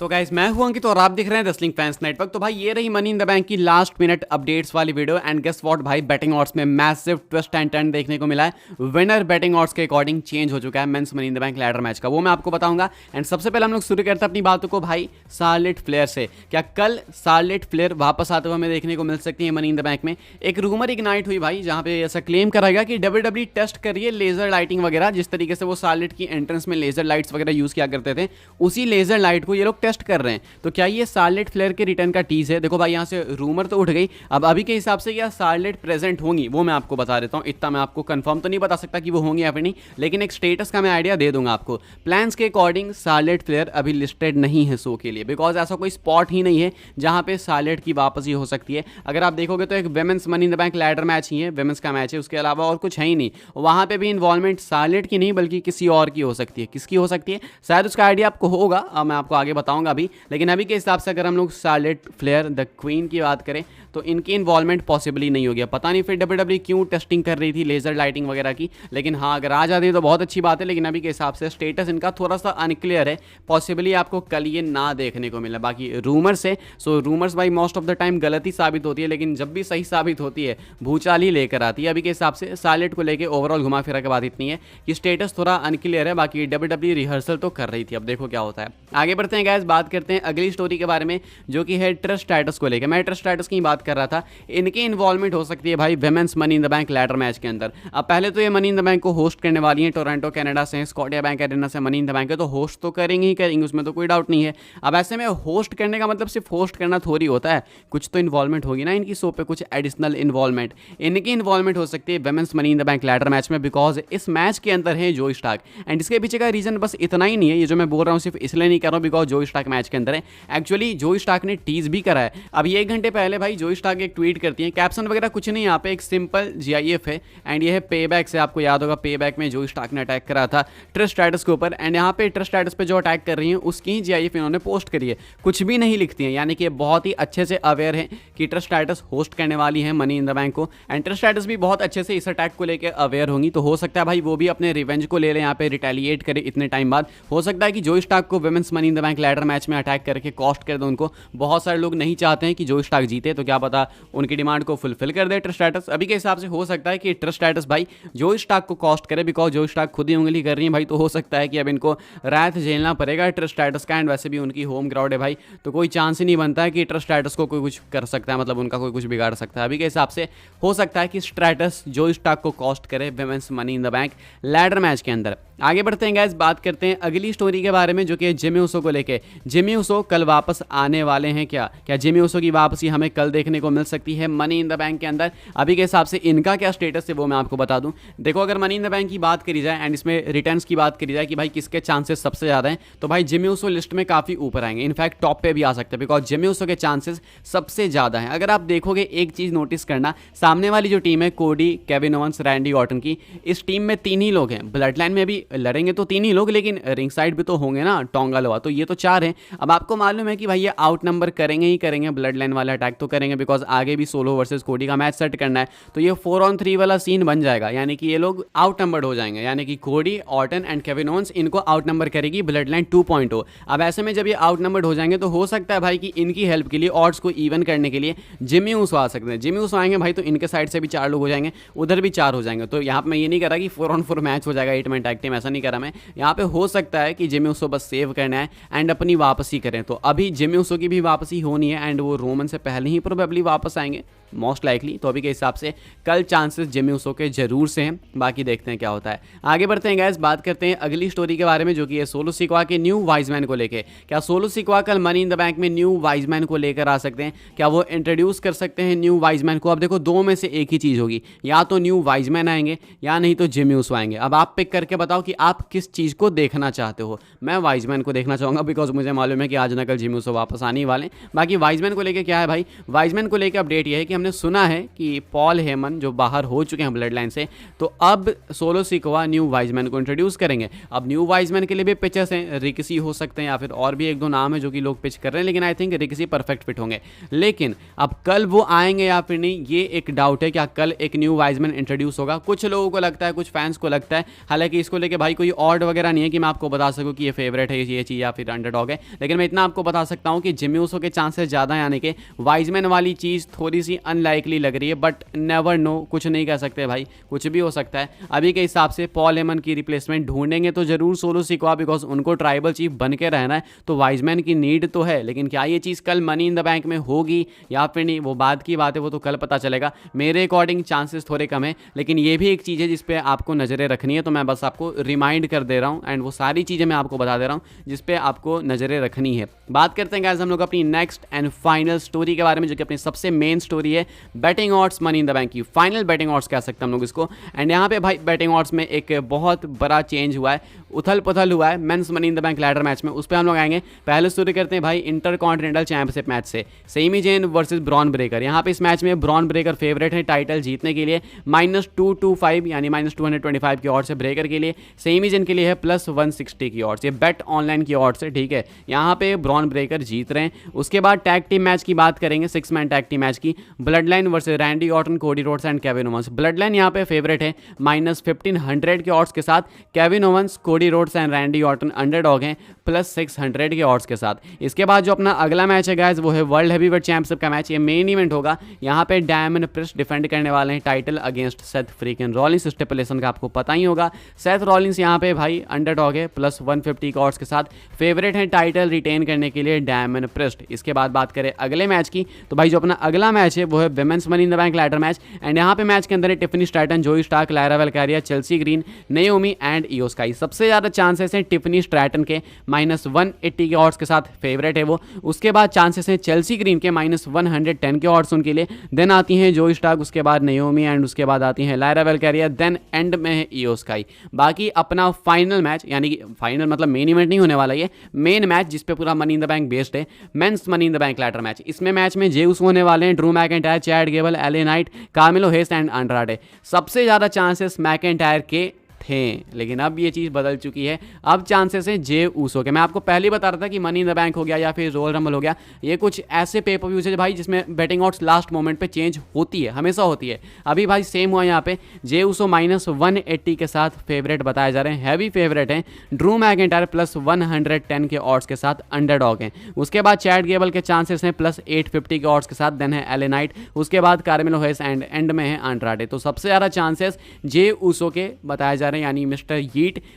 तो गाइस मैं हूं अंकित और आप दिख रहे हैं रेसलिंग फैंस नेटवर्क। तो भाई ये रही मनी इन द बैंक की लास्ट मिनट अपडेट्स वाली वीडियो। एंड गेस व्हाट भाई, बैटिंग ऑड्स में मैसिव ट्विस्ट एंड टर्न देखने को मिला है। विनर बैटिंग ऑड्स के अकॉर्डिंग चेंज हो चुका है men's money in the bank ladder match का, वो मैं आपको बताऊंगा। एंड सबसे पहले हम लोग शुरू करते हैं अपनी बातों को भाई शार्लेट फ्लेयर से। क्या कल शार्लेट फ्लेयर वापस आते हुए हमें देखने को मिल सकती है मनी इन द बैंक में? एक रूमर इग्नाइट हुई भाई, जहां पे ऐसा क्लेम करा गया कि WWE टेस्ट करिए लेजर लाइटिंग वगैरह। जिस तरीके से वो शार्लेट की एंट्रेंस में लेजर लाइट्स वगैरह यूज किया करते थे, उसी लेजर लाइट को ये लोग टेस्ट कर रहे हैं। तो क्या ये शार्लेट फ्लेयर के रिटर्न का टीज है? देखो भाई यहाँ से रूमर तो उठ गई। अब अभी के हिसाब से क्या शार्लेट प्रेजेंट होंगी वो मैं आपको बता देता हूँ। इतना मैं आपको कंफर्म तो नहीं बता सकता कि वो होंगी या फिर नहीं, लेकिन एक स्टेटस का मैं आइडिया दे दूंगा आपको। प्लान्स के अकॉर्डिंग शार्लेट फ्लेयर अभी लिस्टेड नहीं है शो के लिए, बिकॉज ऐसा कोई स्पॉट ही नहीं है जहां पे शार्लेट की वापसी हो सकती है। अगर आप देखोगे तो एक women's money in the bank ladder match ही है, वेमेंस का मैच है, उसके अलावा और कुछ है ही नहीं। वहां पे भी इन्वॉल्वमेंट शार्लेट की नहीं बल्कि किसी और की हो सकती है। किसकी हो सकती है शायद उसका आइडिया आपको होगा, मैं आपको आगे बताऊंगा अभी। लेकिन अभी के हिसाब से अगर हम लोग शार्लेट फ्लेयर द क्वीन की बात करें तो इनकी इन्वॉल्वमेंट पॉसिबली नहीं हो गया। पता नहीं फिर WWE क्यों टेस्टिंग कर रही थी लेजर लाइटिंग वगैरह की। लेकिन हाँ, अगर आ जाती है तो बहुत अच्छी बात है। लेकिन अभी के हिसाब से स्टेटस इनका थोड़ा सा अनक्लियर है, पॉसिबली आपको कल ये ना देखने को मिला। बाकी रूमर्स है, सो रूमर्स भाई मोस्ट ऑफ द टाइम गलत ही साबित होती है, लेकिन जब भी सही साबित होती है भूचाल ही लेकर आती है। अभी के हिसाब से शार्लेट को लेकर ओवरऑल घुमा फिरा के बात इतनी है कि स्टेटस थोड़ा अनक्लियर है। बाकी WWE रिहर्सल तो कर रही थी, अब देखो क्या होता है। आगे बढ़ते हैं गाइस, बात करते हैं अगली स्टोरी के बारे में जो कि है ट्रस्ट स्टेटस को लेकर। मैं ट्रस्ट स्टेटस की बात कर रहा था, इनकी इन्वॉल्वमेंट हो सकती है भाई women's money in the bank ladder match के अंदर। अब पहले तो ये मनी इन द बैंक को होस्ट करने वाली है, टोरंटो कनाडा से, स्कॉटिया बैंक एरिना से मनी इन द बैंक है, तो होस्ट तो करेंगे ही करेंगे, उसमें तो कोई डाउट नहीं है। अब ऐसे में होस्ट करने का मतलब सिर्फ होस्ट करना थोड़ी होता है, कुछ तो इन्वॉल्वमेंट होगी ना इनकी शो पे, कुछ एडिशनल इन्वॉल्वमेंट। इनकी इन्वॉल्वमेंट हो सकती है women's money in the bank ladder match में, बिकॉज इस मैच के अंदर है जो स्टाक। एंड इसके पीछे का रीजन बस इतना ही नहीं है, ये जो मैं बोल रहा हूँ सिर्फ इसलिए नहीं कर रहा हूँ बिकॉज जो स्टाक मैच के अंदर है। एक्चुअली जो स्टाक ने टीज भी करा है। अब ये 1 घंटे पहले भाई जो स्टाक एक ट्वीट करती है, कैप्शन वगैरह कुछ नहीं, यहाँ पे एक सिंपल GIF है। एंड ये है पे बैक से, आपको याद होगा पे बैक में जो स्टाक ने अटैक करा था ट्रस्ट स्टेटस के ऊपर। एंड यहाँ पे ट्रस्ट स्टेटस पे जो अटैक कर रही है उसकी ही GIF इन्होंने पोस्ट करी है, कुछ भी नहीं लिखती है। यानी कि बहुत ही अच्छे से अवेयर है कि ट्रस्ट स्टेटस होस्ट करने वाली है मनी इन द बैंक को। एंड ट्रस्ट स्टेटस भी बहुत अच्छे से इस अटैक को लेकर अवेयर होंगी। तो हो सकता है भाई वो भी अपने रिवेंज को ले लें, यहाँ पे रिटेलिएट करे इतने टाइम बाद। हो सकता है कि जो स्टाक को women's money in the bank ladder match में अटैक करके कॉस्ट कर दो उनको। बहुत सारे लोग नहीं चाहते हैं कि जो स्टाक जीते, तो क्या पता उनकी डिमांड को फुलफिल कर दे ट्रस्ट स्टेटस। अभी के हिसाब से हो सकता है कि ट्रस्ट स्टेटस भाई जो स्टाक को कॉस्ट करे, बिकॉज जो स्टाक खुद ही उंगली कर रही है भाई, तो हो सकता है कि अब इनको रायत झेलना पड़ेगा ट्रस्ट स्टेटस का। एंड वैसे भी उनकी होम ग्राउंड है भाई, तो कोई चांस ही नहीं बनता है कि ट्रस्ट स्टेटस को कोई कुछ कर सकता है, मतलब उनका कोई कुछ बिगाड़ सकता है। अभी के हिसाब से हो सकता है कि स्टेटस जो स्टाक को कॉस्ट करे women's money in the bank ladder match के अंदर। आगे बढ़ते हैं गाइस, बात करते हैं अगली स्टोरी के बारे में जो कि जिमी ऊसो को लेके। जिमी ऊसो कल वापस आने वाले हैं क्या जिमी ऊसो की वापसी हमें कल देखने को मिल सकती है मनी इन द बैंक के अंदर? अभी के हिसाब से इनका क्या स्टेटस है वो मैं आपको बता दूं। देखो, अगर मनी इन द बैंक की बात करी जाए एंड इसमें रिटर्न्स की बात करी जाए कि भाई किसके चांसेस सबसे ज़्यादा हैं, तो भाई जिमी ऊसो लिस्ट में काफ़ी ऊपर आएंगे, इनफैक्ट टॉप पे भी आ सकते हैं, बिकॉज जिमी ऊसो के चांसेस सबसे ज़्यादा हैं। अगर आप देखोगे एक चीज़ नोटिस करना, सामने वाली जो टीम है कोडी, केविन ओवंस, रैंडी ऑर्टन की, इस टीम में 3 ही लोग हैं। ब्लड लाइन में भी लड़ेंगे तो 3 ही लोग, लेकिन रिंग साइड भी तो होंगे ना, टोंगा लोआ, तो ये तो 4 हैं। अब आपको मालूम है कि भाई ये आउट नंबर करेंगे ही करेंगे, ब्लड लाइन वाला अटैक तो करेंगे, बिकॉज आगे भी सोलो वर्सेस कोडी का मैच सेट करना है। तो ये 4 on 3 वाला सीन बन जाएगा, यानी कि ये लोग आउट नंबर्ड हो जाएंगे। यानी कि कोडी, ऑर्टन एंड केविन ओवंस इनको आउट नंबर करेगी ब्लड लाइन 2.0। अब ऐसे में जब ये आउट नंबर्ड हो जाएंगे तो हो सकता है भाई कि इनकी हेल्प के लिए, ऑड्स को इवन करने के लिए जिमी ऊसो आ सकते हैं। जिमी ऊसो आएंगे भाई तो इनके साइड से भी 4 लोग हो जाएंगे, उधर भी 4 हो जाएंगे। तो यहाँ पे मैं ये नहीं करा कि 4 on 4 मैच हो जाएगा 8 मैन टैग टीम, ऐसा नहीं करा मैं। यहाँ पे हो सकता है कि जिमी ऊसो बस सेव करना है एंड अपनी वापसी करें। तो अभी जिमी ऊसो की भी वापसी होनी है एंड वो रोमन से पहले ही प्रोबेबली वापस आएंगे मोस्ट लाइकली। तो अभी के हिसाब से कल चांसेस जिमी ऊसो के जरूर से हैं, बाकी देखते हैं क्या होता है। आगे बढ़ते हैं गाइस, बात करते हैं अगली स्टोरी के बारे में जो कि है सोलो सिक्वा के न्यू वाइजमैन को लेके। क्या सोलो सिक्वा कल मनी इन द बैंक में न्यू वाइजमैन को लेकर आ सकते हैं? क्या वो इंट्रोड्यूस कर सकते हैं न्यू वाइजमैन को? अब देखो, 2 में से एक ही चीज़ होगी, या तो न्यू वाइजमैन आएंगे या नहीं तो जिमी ऊसो आएंगे। अब आप पिक करके बताओ कि आप किस चीज़ को देखना चाहते हो। मैं वाइजमैन को देखना चाहूँगा, बिकॉज मुझे मालूम है कि आज ना कल जिमी ऊसो वापस आने वाले। बाकी वाइजमैन को लेकर क्या है भाई, वाइजमैन को लेकर अपडेट ये है कि हमने सुना है कि पॉल हेमन जो बाहर हो चुके हैं ब्लड लाइन से, तो अब सोलो सिकोवा न्यू वाइजमैन को इंट्रोड्यूस करेंगे। अब न्यू वाइजमैन के लिए भी पिचेस हैं, रिक्सी हो सकते हैं या फिर और भी एक दो नाम है जो कि लोग पिच कर रहे हैं, लेकिन आई थिंक रिक्सी परफेक्ट फिट होंगे। लेकिन अब कल वो आएंगे या फिर नहीं, ये एक डाउट है। क्या कल एक न्यू वाइजमैन इंट्रोड्यूस होगा? कुछ लोगों को लगता है, कुछ फैंस को लगता है। हालांकि इसको लेके भाई कोई ऑड वगैरह नहीं है कि मैं आपको बता सकूं कि ये फेवरेट है ये चीज़ या फिर अंडरडॉग है, लेकिन मैं इतना आपको बता सकता हूं कि जिमी ऊसो के चांसेस ज़्यादा है आने के। वाइजमैन वाली चीज़ थोड़ी सी अनलाइकली लग रही है, बट नेवर नो, कुछ नहीं कह सकते भाई, कुछ भी हो सकता है। अभी के हिसाब से पॉल हेमन की रिप्लेसमेंट ढूंढेंगे तो जरूर सोलो सिकोवा, बिकॉज उनको ट्राइबल चीफ बन के रहना है, तो वाइजमैन की नीड तो है। लेकिन क्या ये चीज़ कल मनी इन द बैंक में होगी या फिर नहीं, वो बाद की बात है, वो तो कल पता चलेगा। मेरे अकॉर्डिंग चांसेस थोड़े कम है, लेकिन ये भी एक चीज़ है जिस पे आपको नज़रें रखनी है, तो मैं बस आपको रिमाइंड कर दे रहा हूँ एंड वो सारी चीज़ें मैं आपको बता दे रहा हूँ जिस पे आपको नज़रें रखनी है। बात करते हैं गाइस हम लोग अपनी नेक्स्ट एंड फाइनल स्टोरी के बारे में, जो कि अपनी सबसे मेन स्टोरी है batting odds money in the bank की। फाइनल बैटिंग ऑड्स कह सकते हैं हम लोग इसको। एंड यहाँ पे भाई बैटिंग ऑड्स में एक बहुत बड़ा चेंज हुआ है, उथल पुथल हुआ है men's money in the bank ladder match में, उस पर हम लोग आएंगे। पहले स्टोरी करते हैं भाई इंटर कॉन्टिनेंटल चैंपियनशिप मैच से, Sami Zayn versus Bron Breakker. यहाँ पे इस मैच में ब्रॉन ब्रेकर फेवरेट है टाइटल जीतने के लिए, -225 यानी -225 की ऑड्स है ब्रेकर के लिए। सेमी जेन के लिए है +160 की ऑड्स, ये बेट ऑनलाइन की ऑड्स है, ठीक है। यहाँ पे ब्रॉन ब्रेकर जीत रहे हैं। उसके बाद टैग टीम मैच की बात करेंगे, 6 मैन टैग टीम मैच की, bloodline versus Randy Orton, Cody Rhodes and Kevin Owens. Bloodline यहाँ पे फेवरेट है -1500 के ऑड्स के साथ, Kevin Owens, Cody Rhodes and Randy Orton underdog हैं +600 के ऑड्स के साथ। इसके बाद जो अपना अगला मैच है गाइस वो है वर्ल्ड हैवीवेट चैंपियनशिप का मैच, ये मेन इवेंट होगा। यहाँ पे डायमंड प्रिस्ट डिफेंड करने वाले हैं title against Seth Freakin Rollins. Stipulation का आपको पता ही होगा, सेथ रॉलिंस यहाँ पे भाई अंडरडॉग है +150 के ऑड्स के साथ, फेवरेट है टाइटल रिटेन करने के लिए डायमंड प्रिस्ट। इसके बाद बात करें अगले मैच की, तो भाई जो अपना अगला मैच है वो है women's money in the bank ladder match. And यहाँ पे मैच के अंदर है Tiffany Stratton, Zoey Stark, Lyra Valkyria, Chelsea Green, Naomi and Iyo Sky. सबसे ज़्यादा चांसेस हैं टिफनी स्ट्रैटन के, -180 के ऑड्स के साथ फेवरेट है वो। उसके बाद चांसेस हैं चेल्सी ग्रीन के -110 के ऑड्स उनके लिए। देन आती हैं जोई स्टार्क, उसके बाद नेओमी एंड उसके बाद आती हैं लायरा वेलकैरिया, देन एंड में है इयो स्काई। बाकी अपना फाइनल मैच, यानी कि फाइनल मतलब मेन इवेंट नहीं होने वाला, ये मेन मैच जिस पे पूरा money in the bank based है, men's money in the bank ladder match. इसमें मैच में जेउस होने वाले हैं, Drew McIntyre, Chad Gable, LA Knight, Carmelo Hayes and Andrade. सबसे ज़्यादा चांसेस मैकइंटायर के थे, लेकिन अब ये चीज़ बदल चुकी है। अब चांसेस हैं जे ऊसो के। मैं आपको पहले ही बता रहा था कि मनी इन द बैंक हो गया या फिर रोयल रंबल हो गया, ये कुछ ऐसे पे पर व्यूज है भाई जिसमें बैटिंग ऑड्स लास्ट मोमेंट पे चेंज होती है, हमेशा होती है। अभी भाई सेम हुआ यहाँ पे, जे ऊसो -180 के साथ फेवरेट बताए जा रहे हैं, हैवी फेवरेट हैं। ड्रू मैकइंटायर +110 के ऑड्स के साथ अंडरडॉग हैं। उसके बाद चैड गेबल के चांसेस हैं +850 के ऑड्स के साथ, देन है एले नाइट, उसके बाद कार्मेलो हेस एंड एंड में है अंड्राडे। तो सबसे ज़्यादा चांसेस जे ऊसो के बताए जा रहे हैं, यानी mister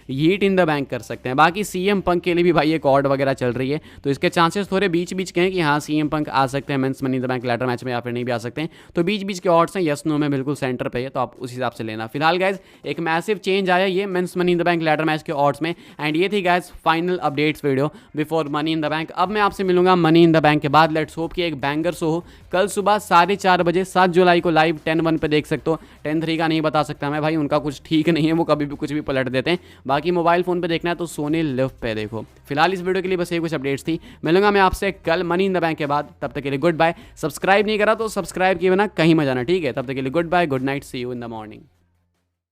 yeet in the bank कर सकते हैं। बाकी सीएम पंक के लिए भी भाई एक ऑड वगैरह चल रही है, तो इसके चांसेस थोड़े बीच बीच के हैं कि हाँ सीएम पंक आ सकते हैं men's money in the bank ladder match में या फिर नहीं भी आ सकते हैं। तो बीच बीच के ऑड्स हैं, यस नो में बिल्कुल सेंटर पे है, तो आप उस हिसाब से लेना। फिलहाल गाइज एक मैसिव चेंज आया ये men's money in the bank ladder match के ऑड्स में। एंड ये थी guys final updates video before money in the bank. अब मैं आपसे मिलूंगा मनी इन द बैंक के बाद। लेट्स होप कि एक बैंगर शो हो कल सुबह 4:30 बजे 7 जुलाई को लाइव 10:01 पे देख सकते हो। 10:03 का नहीं बता सकता मैं भाई, उनका कुछ ठीक नहीं है, वो कभी भी कुछ भी पलट देते हैं। बाकी मोबाइल फोन पे देखना है तो सोनी लिव पे देखो। फिलहाल इस वीडियो के लिए बस ये कुछ अपडेट्स थी। मिलूंगा मैं आपसे कल मनी इन द बैंक के बाद, तब तक के लिए गुड बाय। सब्सक्राइब नहीं करा तो सब्सक्राइब किए बिना कहीं मत जाना, ठीक है। तब तक के लिए goodbye, good night, see you in the morning.